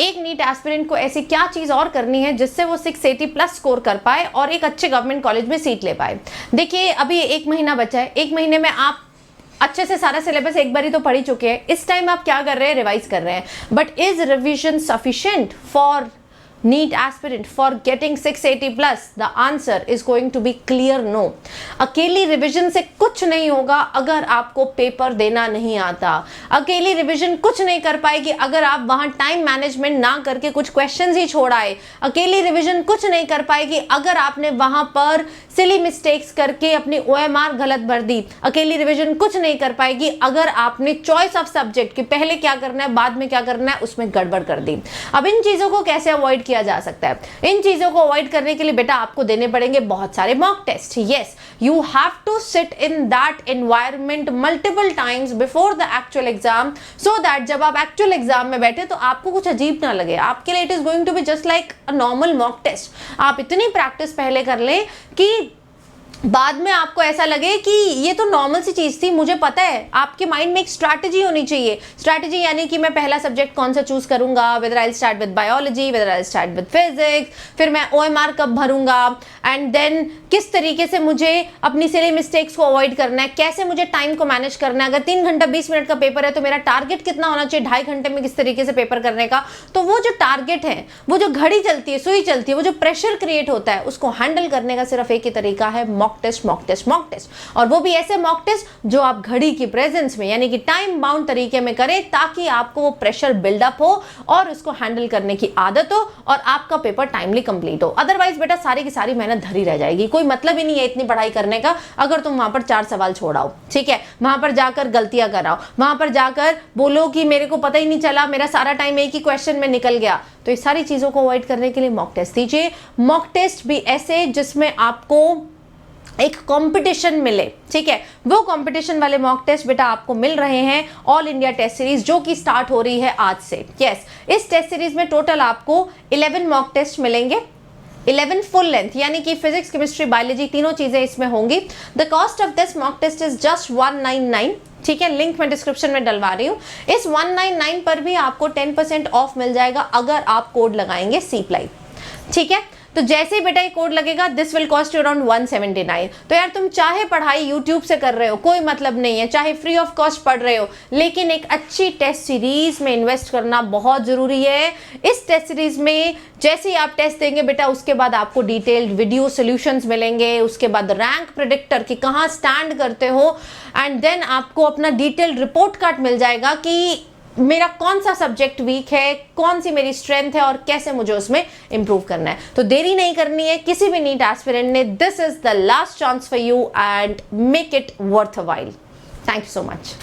एक NEET aspirant को ऐसी क्या चीज़ और करनी है जिससे वो 680 प्लस स्कोर कर पाए और एक अच्छे गवर्नमेंट कॉलेज में सीट ले पाए। देखिए अभी 1 महीना बचा है, 1 महीने में आप अच्छे से सारा सिलेबस एक बार ही तो पढ़ ही चुके हैं। इस टाइम आप क्या कर रहे हैं, रिवाइज कर रहे हैं। But is revision sufficient for NEET aspirant for getting 680 plus? The answer is going to be clear no. अकेली रिवीजन से कुछ नहीं होगा अगर आपको पेपर देना नहीं आता। अकेली रिवीजन कुछ नहीं कर पाएगी अगर आप वहां टाइम मैनेजमेंट ना करके कुछ क्वेश्चंस ही छोड़ आए। अकेली रिवीजन कुछ नहीं कर पाएगी अगर आपने वहां पर सिली मिस्टेक्स करके अपनी OMR गलत भर दी। अकेली रिवीजन कुछ नहीं कर पाएगी अगर आपने चॉइस ऑफ सब्जेक्ट कि पहले क्या करना है बाद में क्या करना है उसमें गड़बड़ कर दी। अब इन चीजों को कैसे अवॉइड किया जा सकता है? इन चीजों को अवॉइड करने के लिए बेटा आपको देने पड़ेंगे बहुत सारे mock test. Yes, you have to sit in that environment multiple times before the actual exam, so that जब आप एक्चुअल एग्जाम में बैठे तो आपको कुछ अजीब ना लगे। आपके लिए it is going to be just like a normal mock test. आप इतनी प्रैक्टिस पहले कर लें कि बाद में आपको ऐसा लगे कि ये तो नॉर्मल सी चीज थी, मुझे पता है। आपके माइंड में एक स्ट्रैटेजी होनी चाहिए। स्ट्रैटेजी यानी कि मैं पहला सब्जेक्ट कौन सा चूज करूंगा, whether I start with biology, whether I start with physics, फिर मैं OMR कब भरूंगा, एंड देन किस तरीके से मुझे अपनी सिली मिस्टेक्स को अवॉइड करना है, कैसे मुझे टाइम को मैनेज करना है। अगर 3 घंटा 20 मिनट का पेपर है तो मेरा टारगेट कितना होना चाहिए 2.5 घंटे में किस तरीके से पेपर करने का। तो वो जो टारगेट है, वो जो घड़ी चलती है, सुई चलती है, वो जो प्रेशर क्रिएट होता है, उसको हैंडल करने का सिर्फ एक ही तरीका है, mock test, mock test, mock test. और वो भी ऐसे मॉक टेस्ट जो आप घड़ी की प्रेजेंस में यानी कि टाइम बाउंड तरीके में करें, ताकि आपको वो प्रेशर बिल्डअप हो और उसको हैंडल करने की आदत हो और आपका पेपर टाइमली कंप्लीट हो। अदरवाइज बेटा सारी की सारी मेहनत धरी रह जाएगी। कोई मतलब ही नहीं है इतनी पढ़ाई करने का अगर तुम वहां पर 4 सवाल छोड़ाओ, ठीक है, वहां पर जाकर गलतियां कराओ, वहां पर जाकर बोलो कि मेरे को पता ही नहीं चला, मेरा सारा टाइम एक ही क्वेश्चन में निकल गया। तो इस सारी चीजों को अवॉइड करने के लिए मॉक टेस्ट दीजिए। मॉक टेस्ट भी ऐसे जिसमें आपको एक कंपटीशन मिले, ठीक है। वो कंपटीशन वाले मॉक टेस्ट बेटा आपको मिल रहे हैं ऑल इंडिया टेस्ट सीरीज, जो कि स्टार्ट हो रही है आज से। यस, इस टेस्ट सीरीज में टोटल आपको 11 मॉक टेस्ट मिलेंगे, 11 फुल लेंथ, यानी कि फिजिक्स, केमिस्ट्री, बायोलॉजी तीनों चीजें इसमें होंगी। The cost of this mock test is just 199, ठीक है। लिंक मैं डिस्क्रिप्शन में डलवा रही हूं। इस 199 पर भी आपको 10% ऑफ मिल जाएगा अगर आप कोड लगाएंगे सीप्लाई, ठीक है। तो जैसे ही बेटा ये कोड लगेगा, this will cost you around 179। तो यार तुम चाहे पढ़ाई यूट्यूब से कर रहे हो, कोई मतलब नहीं है, चाहे फ्री ऑफ कॉस्ट पढ़ रहे हो, लेकिन एक अच्छी टेस्ट सीरीज में इन्वेस्ट करना बहुत जरूरी है। इस टेस्ट सीरीज में जैसे ही आप टेस्ट देंगे बेटा, उसके बाद आपको डिटेल्ड वीडियो सॉल्यूशंस मिलेंगे, उसके बाद रैंक प्रेडिक्टर कि कहाँ स्टैंड करते हो, एंड देन आपको अपना डिटेल्ड रिपोर्ट कार्ड मिल जाएगा कि मेरा कौन सा सब्जेक्ट वीक है, कौन सी मेरी स्ट्रेंथ है और कैसे मुझे उसमें इंप्रूव करना है। तो देरी नहीं करनी है किसी भी नीट एस्पिरेंट ने। This is the last chance for you and make it worth a while. Thank you so much.